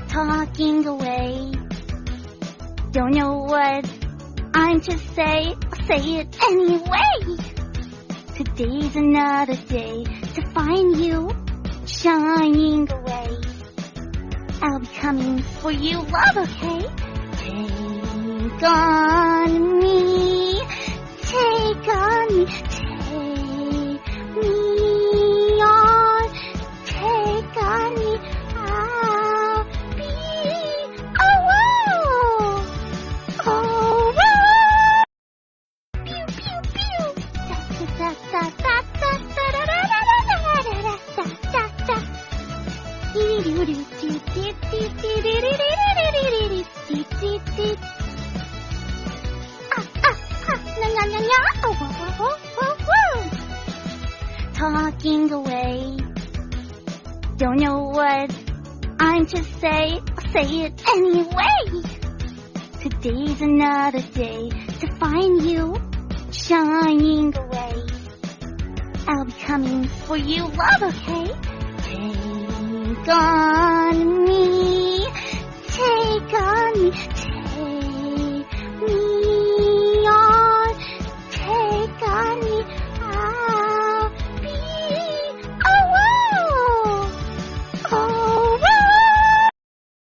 Talking away, don't know what I'm to say, I'll say it anyway. Today's another day to find you shining away. I'll be coming for you, love, okay? Take on me, take on me, take me on, take on me. I'll be pew pew pew. Da da da da da da da da da da da. Talking away, don't know what I'm to say, I'll say it anyway. Today's another day to find you shining away. I'll be coming for you, love, okay? Take on me.